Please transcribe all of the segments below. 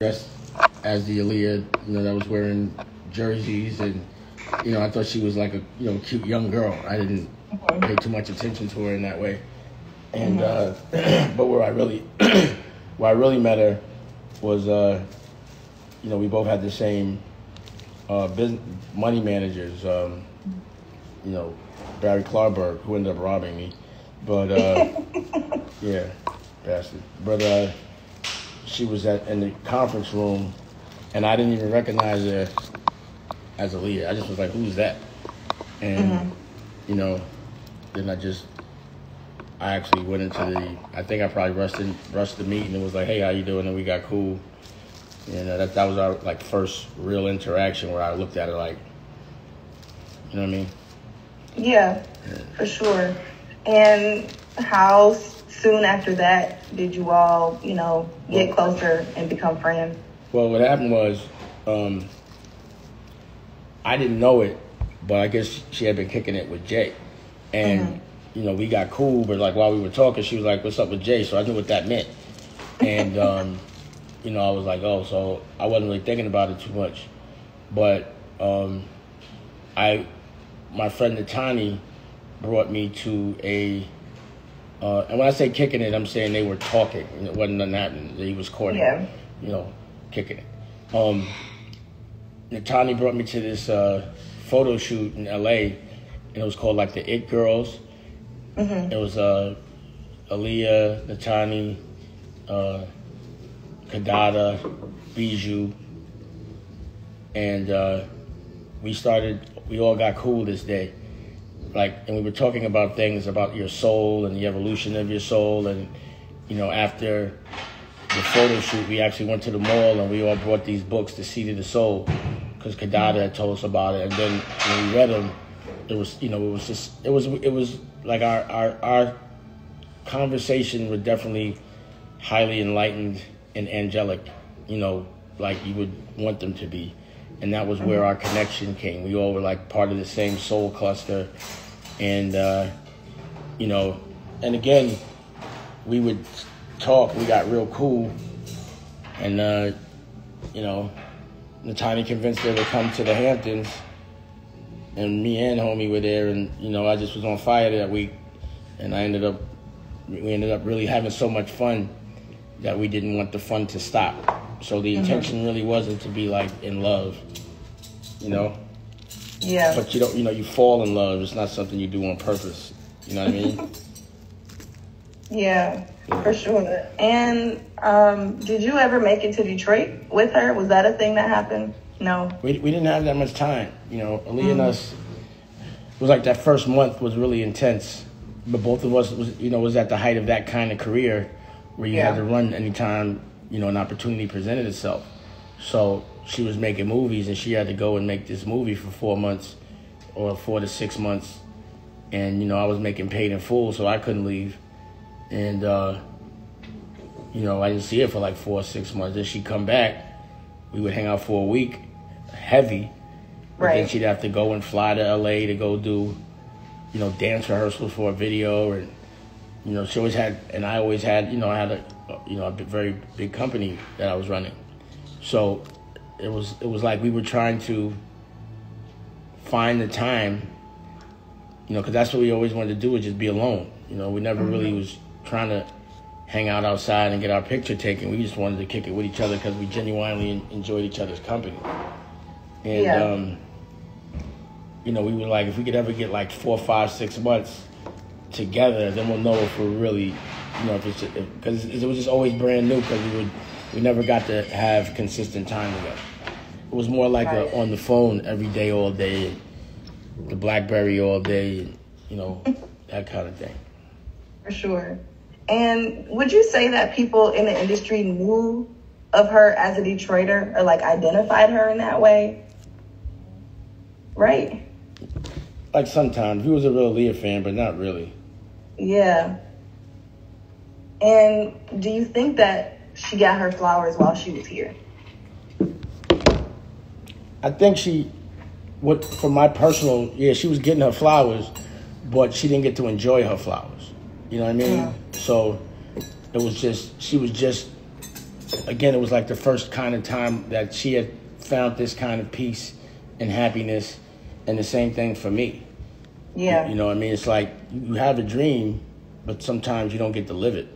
dressed as the aliyah, that was wearing jerseys, and I thought she was like a cute young girl. I didn't pay too much attention to her in that way. And but where I really met her was we both had the same business money managers. Barry Clarkberg, who ended up robbing me, but yeah, bastard. But she was in the conference room, and I didn't even recognize her as Aaliyah. I just was like, "Who's that?" And then I actually went into I think I probably rushed the meeting and was like, "Hey, how you doing?" And we got cool. And that was our first real interaction where I looked at her like, you know what I mean? Yeah, for sure. And how soon after that did you all, get closer and become friends? Well, what happened was, I didn't know it, but I guess she had been kicking it with Jay. And, we got cool, but while we were talking, she was like, "What's up with Jay?" So I knew what that meant. And, I was like, oh, so I wasn't really thinking about it too much. But my friend Natany brought me to and when I say kicking it, I'm saying they were talking. It wasn't nothing happening. He was courting, kicking it. Natany brought me to this photo shoot in L.A., and it was called the It Girls. It was Aaliyah, Natany, Kadada, bijou, and we all got cool this day. And we were talking about things about your soul and the evolution of your soul. And, after the photo shoot, we actually went to the mall and we all brought these books, The Seed of the Soul, because Kadada had told us about it. And then when we read them, it was like our conversation was definitely highly enlightened and angelic, like you would want them to be. And that was where our connection came. We all were part of the same soul cluster. And, and again, we would talk. We got real cool. And, Natany convinced her to come to the Hamptons. And me and homie were there. And, I just was on fire that week. And we ended up really having so much fun that we didn't want the fun to stop. So the intention really wasn't to be in love, Yeah. But you fall in love. It's not something you do on purpose. You know what I mean? Yeah, for sure. And did you ever make it to Detroit with her? Was that a thing that happened? No. We didn't have that much time. Aaliyah and us, it was that first month was really intense. But both of us was at the height of that kind of career where you had to run anytime, an opportunity presented itself. So she was making movies, and she had to go and make this movie for 4 months or 4 to 6 months. And, I was making paid in full, so I couldn't leave. And, I didn't see her for 4 or 6 months. Then she'd come back. We would hang out for a week, heavy. But then she'd have to go and fly to L.A. to go do, dance rehearsals for a video. And, she always had, and I always had, I had a very big company that I was running. So it was like we were trying to find the time, because that's what we always wanted to do, was just be alone. We never really was trying to hang out outside and get our picture taken. We just wanted to kick it with each other because we genuinely enjoyed each other's company. And, we were if we could ever get 4, 5, 6 months together, then we'll know if we're really, because it was just always brand new, because we never got to have consistent time together. It was more on the phone every day, all day, and the BlackBerry all day, and, that kind of thing. For sure. And would you say that people in the industry knew of her as a Detroiter or identified her in that way? Right? Sometimes. He was a real Aaliyah fan, but not really. Yeah. And do you think that she got her flowers while she was here? I think for my personal, she was getting her flowers, but she didn't get to enjoy her flowers. You know what I mean? So it was just, she was just again, it was like the first kind of time that she had found this kind of peace and happiness, and the same thing for me. Yeah. You know what I mean? It's like you have a dream, but sometimes you don't get to live it.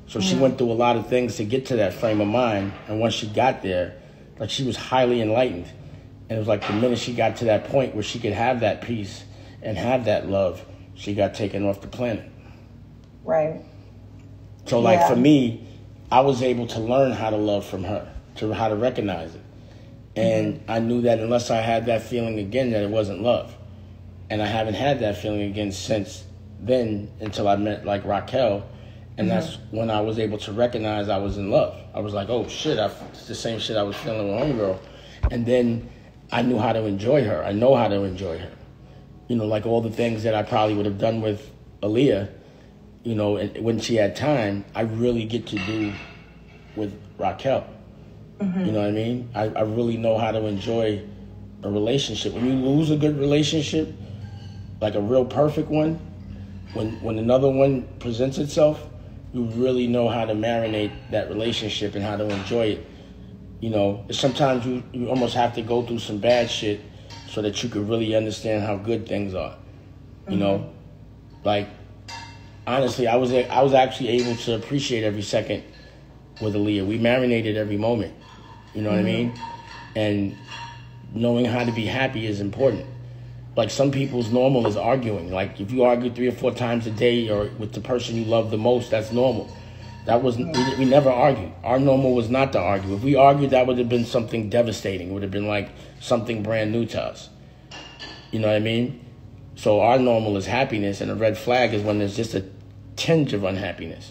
So she went through a lot of things to get to that frame of mind, and once she got there, like, she was highly enlightened. And it was like the minute she got to that point where she could have that peace and have that love, she got taken off the planet. Right. So, like, for me, I was able to learn how to love from her, to how to recognize it. And I knew that unless I had that feeling again, that it wasn't love. And I haven't had that feeling again since then, until I met, like, Raquel. And that's when I was able to recognize I was in love. I was like, oh, shit, it's the same shit I was feeling with homegirl. And then I knew how to enjoy her. I know how to enjoy her. You know, like all the things that I probably would have done with Aaliyah, you know, and when she had time, I really get to do with Raquel. You know what I mean? I really know how to enjoy a relationship. When you lose a good relationship, like a real perfect one, when another one presents itself, you really know how to marinate that relationship and how to enjoy it. You know, sometimes you almost have to go through some bad shit so that you could really understand how good things are. You know, like, honestly, I was actually able to appreciate every second with Aaliyah. We marinated every moment. You know what I mean? And knowing how to be happy is important. Like, some people's normal is arguing. Like, if you argue 3 or 4 times a day or with the person you love the most, that's normal. That wasn't, we never argued. Our normal was not to argue. If we argued, that would have been something devastating. It would have been like something brand new to us. You know what I mean? So our normal is happiness, and a red flag is when there's just a tinge of unhappiness.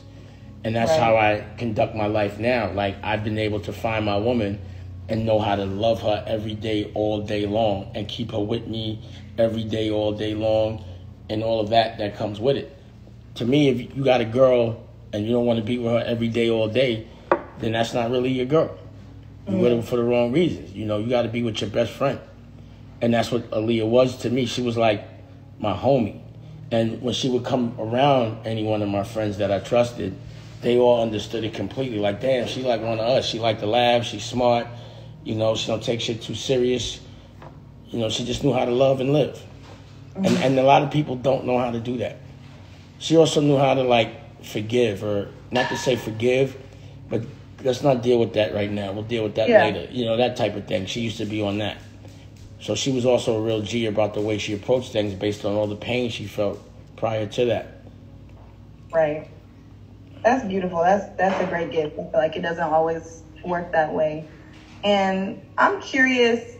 And that's how I conduct my life now. Like, I've been able to find my woman and know how to love her every day, all day long, and keep her with me every day, all day long, and all of that comes with it. To me, if you got a girl and you don't want to be with her every day, all day, then that's not really your girl. You're with her for the wrong reasons. You know, you got to be with your best friend. And that's what Aaliyah was to me. She was like my homie. And when she would come around any one of my friends that I trusted, they all understood it completely. Like, damn, she like one of us. She like to laugh. She's smart. You know, she don't take shit too serious. You know, she just knew how to love and live. And a lot of people don't know how to do that. She also knew how to, like, forgive, or not to say forgive, but let's not deal with that right now. We'll deal with that later. You know, that type of thing. She used to be on that. So she was also a real G about the way she approached things based on all the pain she felt prior to that. Right. That's beautiful. That's a great gift. I feel like it doesn't always work that way. And I'm curious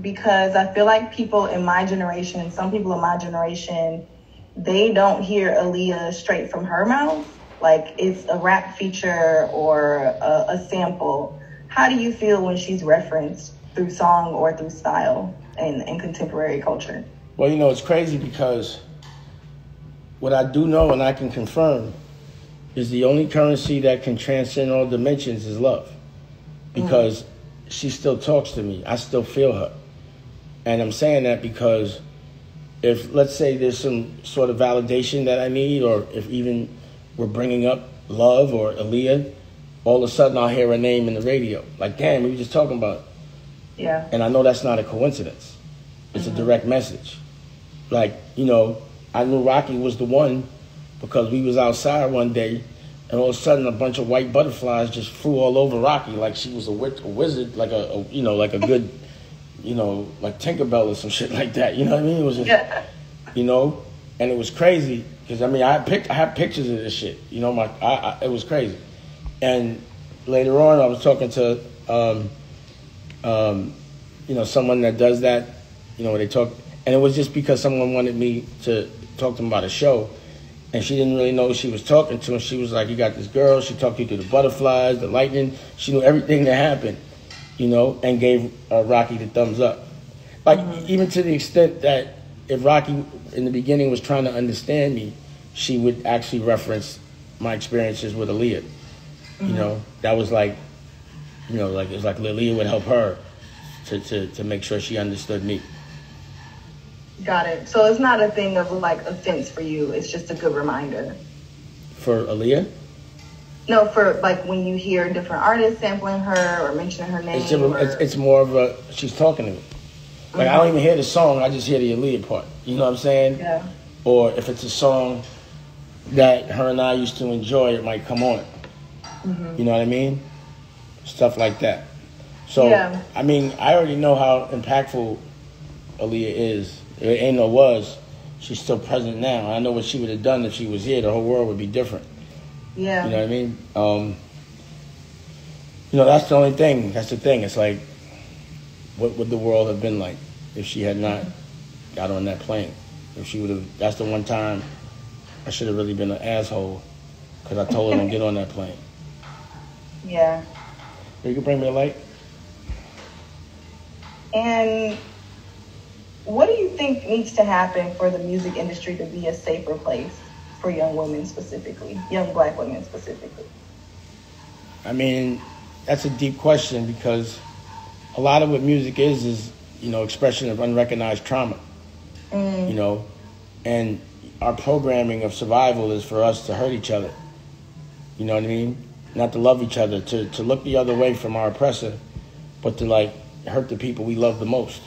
because I feel like people in my generation, some people in my generation, they don't hear Aaliyah straight from her mouth. Like, it's a rap feature or a sample. How do you feel when she's referenced through song or through style in contemporary culture? Well, you know, it's crazy because what I do know and I can confirm is the only currency that can transcend all dimensions is love. Because she still talks to me. I still feel her. And I'm saying that because if, let's say, there's some sort of validation that I need, or if even we're bringing up love or Aaliyah, all of a sudden I'll hear her name in the radio. Like, damn, we were just talking about it. Yeah. And I know that's not a coincidence. It's a direct message. Like, you know, I knew Rocky was the one because we was outside one day, and all of a sudden a bunch of white butterflies just flew all over Rocky like she was a wizard, like a you know, like a good, you know, like Tinkerbell or some shit like that. You know what I mean? It was just, you know, and it was crazy because, I mean, I have pictures of this shit. You know, it was crazy. And later on, I was talking to, you know, someone that does that, you know, where they talk, and it was just because someone wanted me to talk to them about a show, and she didn't really know who she was talking to, and she was like, you got this girl, she talked you through the butterflies, the lightning, she knew everything that happened, you know, and gave Rocky the thumbs up. Like, even to the extent that if Rocky in the beginning was trying to understand me, she would actually reference my experiences with Aaliyah. You know, that was like, you know, like, it was like Aaliyah would help her to make sure she understood me. Got it. So it's not a thing of, like, offense for you. It's just a good reminder. For Aaliyah? No, for like when you hear different artists sampling her or mentioning her name. It's more of a, she's talking to me. Like, I don't even hear the song, I just hear the aaliyah part. You know what I'm saying? Yeah. Or if it's a song that her and I used to enjoy, it might come on. You know what I mean? Stuff like that. So, yeah. I mean, I already know how impactful aaliyah is. It ain't no was. She's still present now. I know what she would have done if she was here. The whole world would be different. Yeah. You know what I mean? You know, that's the only thing. That's the thing. It's like, what would the world have been like if she had not got on that plane? If she would have, that's the one time I should have really been an asshole because I told her don't get on that plane. Yeah. You can bring me a light? And what do you think needs to happen for the music industry to be a safer place for young women specifically, young black women specifically? I mean, that's a deep question because a lot of what music is, you know, expression of unrecognized trauma, you know, and our programming of survival is for us to hurt each other. You know what I mean? Not to love each other, to look the other way from our oppressor, but to like hurt the people we love the most.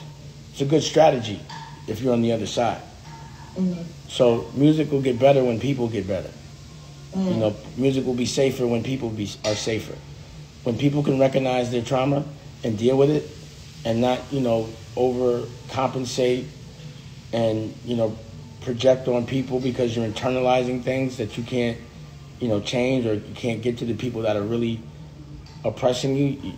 It's a good strategy if you're on the other side. So music will get better when people get better. You know, music will be safer when people are safer. When people can recognize their trauma and deal with it and not, you know, overcompensate and, you know, project on people because you're internalizing things that you can't, you know, change, or you can't get to the people that are really oppressing you.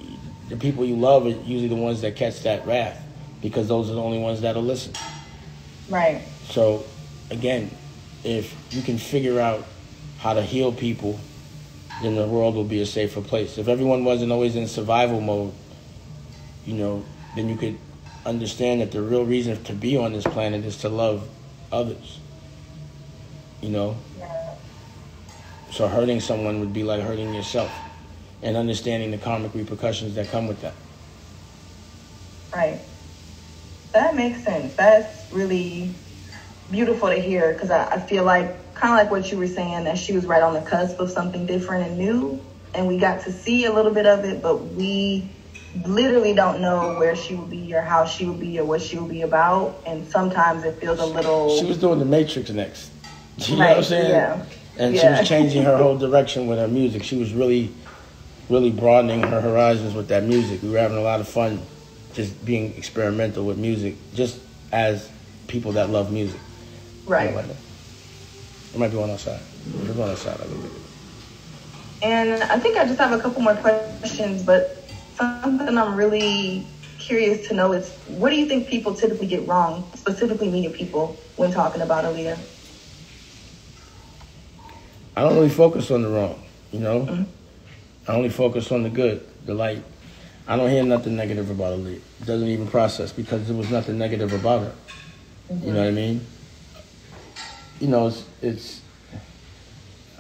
The people you love are usually the ones that catch that wrath because those are the only ones that'll listen. Right. So, again, if you can figure out how to heal people, then the world will be a safer place. If everyone wasn't always in survival mode, you know, then you could understand that the real reason to be on this planet is to love others. You know? Yeah. So hurting someone would be like hurting yourself, and understanding the karmic repercussions that come with that. Right. That makes sense. That's really beautiful to hear because I feel like, kind of like what you were saying, that she was right on the cusp of something different and new, and we got to see a little bit of it, but we literally don't know where she will be or how she will be or what she will be about, and sometimes it feels a little... She was doing the Matrix next. You know what I'm saying? Yeah. And she was changing her whole direction with her music. She was really broadening her horizons with that music. We were having a lot of fun just being experimental with music, just as people that love music. Right. You know, it might be one outside. If it's one outside, I'll go get it. And I think I just have a couple more questions, but something I'm really curious to know is, what do you think people typically get wrong, specifically media people, when talking about aaliyah? I don't really focus on the wrong, you know? I only focus on the good, the light. I don't hear nothing negative about aaliyah. It doesn't even process because there was nothing negative about her. You know what I mean? You know,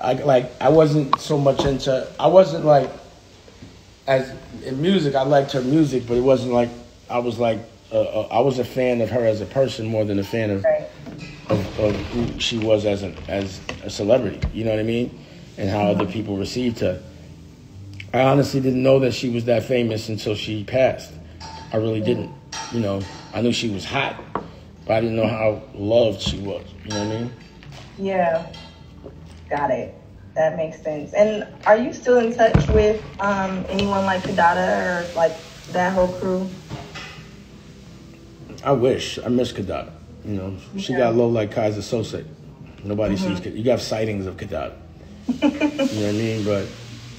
I wasn't so much into, I wasn't like, as in music, I liked her music, but it wasn't like, I was a fan of her as a person more than a fan of who she was as a celebrity. You know what I mean? And how other people received her. I honestly didn't know that she was that famous until she passed. I really didn't. You know, I knew she was hot, but I didn't know how loved she was. You know what I mean? Yeah. Got it. That makes sense. And are you still in touch with anyone like Kadada or like that whole crew? I wish. I miss Kadada. You know, she got low like Kaiser Sose. Nobody sees Kadada. You got sightings of Kadada. You know what I mean? But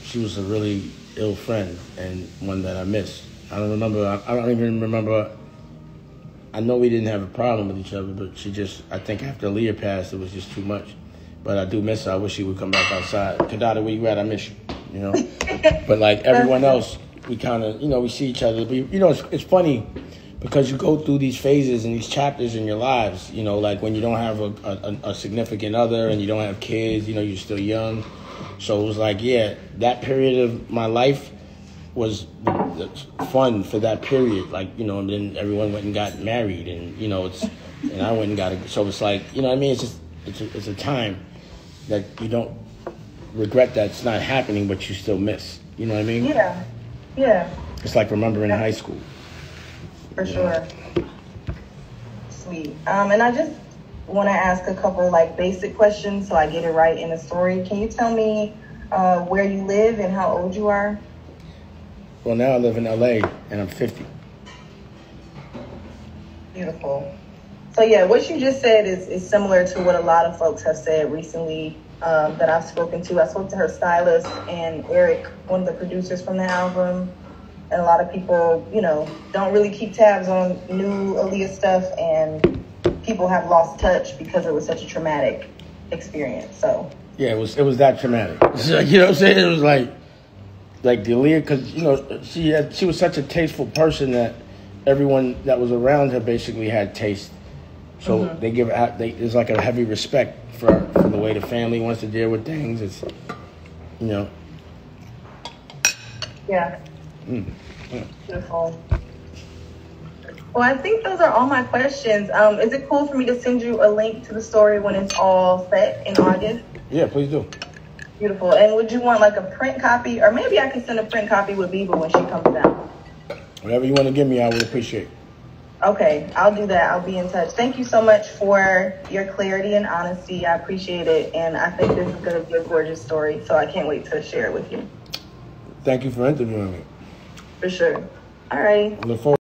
she was a really ill friend and one that I miss. I don't even remember. I know we didn't have a problem with each other, but she just, I think after aaliyah passed, it was just too much. But I do miss her. I wish she would come back outside. Kadada, where you at? I miss you. You know? But like everyone else, we kind of, you know, we see each other. But, you know, it's funny because you go through these phases and these chapters in your lives, you know, like when you don't have a significant other and you don't have kids, you know, you're still young. So it was like, yeah, that period of my life was fun for that period. Like, you know, and then everyone went and got married and, you know, and I went and got so it's like, you know what I mean? It's a time that you don't regret that it's not happening, but you still miss. You know what I mean? Yeah. Yeah. It's like remembering high school. For sure. Sweet. And I just want to ask a couple like basic questions so I get it right in the story. Can you tell me where you live and how old you are? Well, now I live in LA and I'm 50. Beautiful. So yeah, what you just said is similar to what a lot of folks have said recently that I've spoken to. I spoke to her stylist and Eric, one of the producers from the album. And a lot of people, you know, don't really keep tabs on new Aaliyah stuff, and people have lost touch because it was such a traumatic experience. So yeah, it was that traumatic. You know what I'm saying? It was like the Aaliyah, because you know she was such a tasteful person that everyone that was around her basically had taste. So they give out. There's like a heavy respect for the way the family wants to deal with things. It's, you know. Yeah. Beautiful. Well, I think those are all my questions. Is it cool for me to send you a link to the story when it's all set in August? Yeah, please do. Beautiful. And would you want like a print copy, or maybe I can send a print copy with Biba when she comes down? Whatever you want to give me, I would appreciate. Okay, I'll do that. I'll be in touch. Thank you so much for your clarity and honesty. I appreciate it, and I think this is going to be a gorgeous story. So I can't wait to share it with you. Thank you for interviewing me. For sure. All right. I look forward.